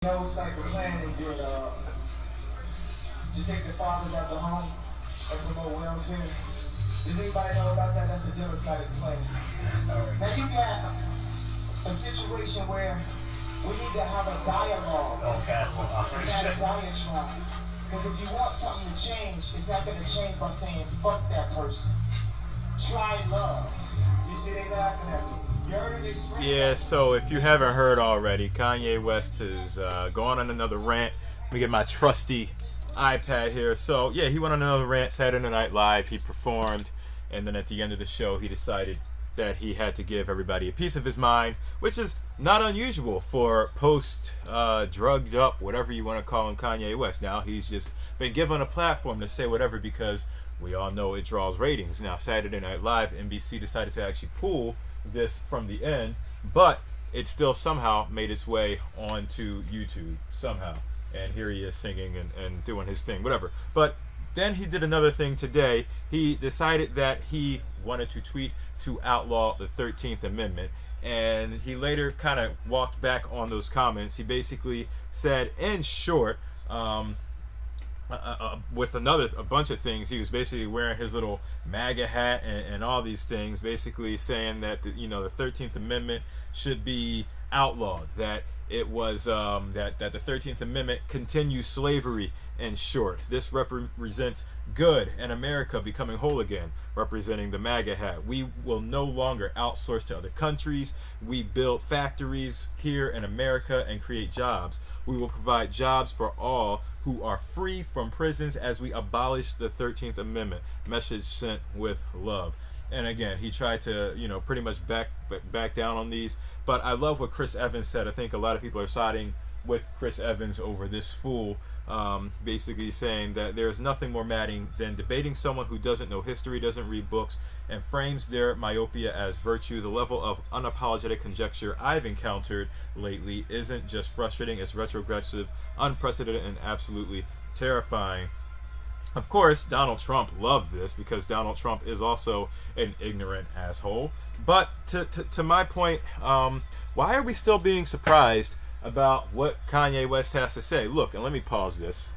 No cycle planning did to take the fathers out the home and promote welfare. Does anybody know about that? That's a Democratic plan. Now you got a situation where we need to have a dialogue. We got a diatribe. Because if you want something to change, it's not going to change by saying fuck that person. Try love. You see, they laughing at me. Yeah, so if you haven't heard already, Kanye West is going on another rant. Let me get my trusty iPad here. So, yeah, he went on another rant Saturday Night Live. He performed, and then at the end of the show, he decided that he had to give everybody a piece of his mind, which is not unusual for drugged up, whatever you want to call him, Kanye West. Now, he's just been given a platform to say whatever because we all know it draws ratings. Now, Saturday Night Live, NBC decided to actually pull this from the end, but it still somehow made its way onto YouTube somehow, and here he is singing and doing his thing, whatever. But then he did another thing today. He decided that he wanted to tweet to outlaw the 13th Amendment, and he later kind of walked back on those comments. He basically said, in short, with a bunch of things. He was basically wearing his little MAGA hat and all these things, basically saying that the 13th Amendment should be outlawed, that it was that the 13th Amendment continues slavery. In short, this represents good and America becoming whole again, representing the MAGA hat. We will no longer outsource to other countries. We build factories here in America and create jobs. We will provide jobs for all who are free from prisons as we abolish the 13th Amendment. Message sent with love. And again, he tried to, pretty much back down on these. But I love what Chris Evans said. I think a lot of people are siding with Chris Evans over this fool, basically saying that there's nothing more maddening than debating someone who doesn't know history, doesn't read books, and frames their myopia as virtue. The level of unapologetic conjecture I've encountered lately isn't just frustrating, it's retrogressive, unprecedented, and absolutely terrifying. Of course, Donald Trump loved this because Donald Trump is also an ignorant asshole. But to my point, why are we still being surprised about what Kanye West has to say? Look, and let me pause this.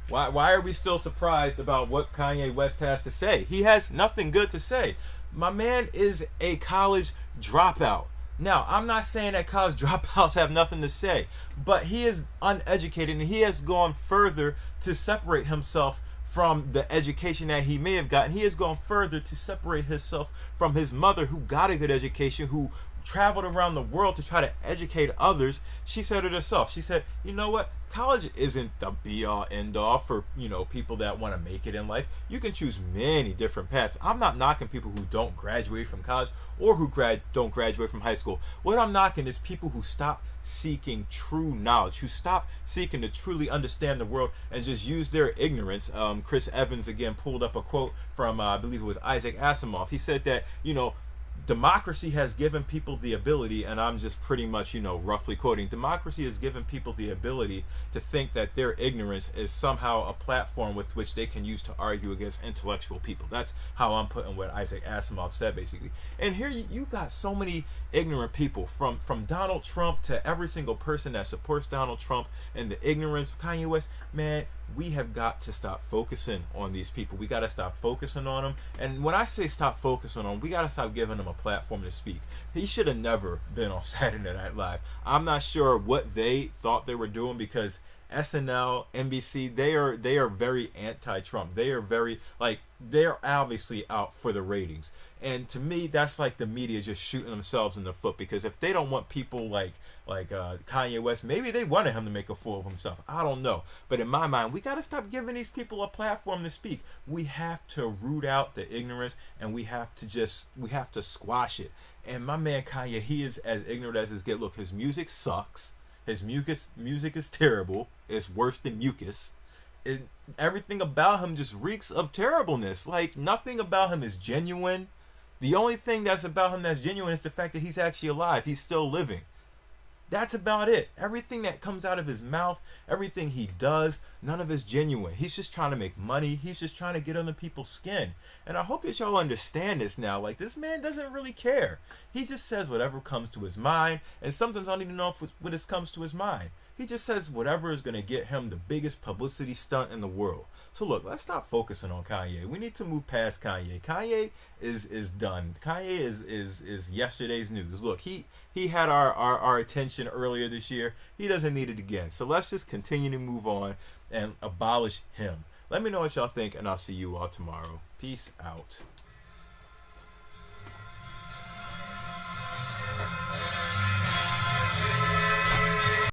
Why are we still surprised about what Kanye West has to say? He has nothing good to say. My man is a college dropout. Now, I'm not saying that college dropouts have nothing to say, but he is uneducated and he has gone further to separate himself from the education that he may have gotten. He has gone further to separate himself from his mother, who got a good education, who traveled around the world to try to educate others. She said it herself. She said, you know what? College isn't the be-all, end-all for, people that want to make it in life. You can choose many different paths. I'm not knocking people who don't graduate from college or who don't graduate from high school. What I'm knocking is people who stop seeking true knowledge, who stop seeking to truly understand the world and just use their ignorance. Chris Evans, again, pulled up a quote from, I believe it was Isaac Asimov. He said that, democracy has given people the ability, and I'm just pretty much, roughly quoting, democracy has given people the ability to think that their ignorance is somehow a platform with which they can use to argue against intellectual people. That's how I'm putting what Isaac Asimov said, basically. And here you got so many ignorant people, from Donald Trump to every single person that supports Donald Trump, and the ignorance of Kanye West. Man, we have got to stop focusing on these people. We got to stop focusing on them. And when I say stop focusing on them, we got to stop giving them a platform to speak. He should have never been on Saturday Night Live. I'm not sure what they thought they were doing, because SNL, NBC, they are very anti-Trump. They are they're obviously out for the ratings. And to me, that's like the media just shooting themselves in the foot, because if they don't want people like Kanye West, maybe they wanted him to make a fool of himself. I don't know. But in my mind, we got to stop giving these people a platform to speak. We have to root out the ignorance, and we have to squash it. And my man Kanye, he is as ignorant as his get. Look, his music sucks. His music is terrible. It's worse than mucus. Everything about him just reeks of terribleness. Like, nothing about him is genuine. The only thing that's about him that's genuine is the fact that he's actually alive. He's still living. That's about it. Everything that comes out of his mouth, everything he does, none of it's genuine. He's just trying to make money. He's just trying to get under people's skin. And I hope that y'all understand this now. Like, this man doesn't really care. He just says whatever comes to his mind. And sometimes I don't even know if what this comes to his mind. He just says whatever is going to get him the biggest publicity stunt in the world. So look, let's stop focusing on Kanye. We need to move past Kanye. Kanye is done. Kanye is yesterday's news. Look, he had our attention earlier this year. He doesn't need it again. So let's just continue to move on and abolish him. Let me know what y'all think, and I'll see you all tomorrow. Peace out.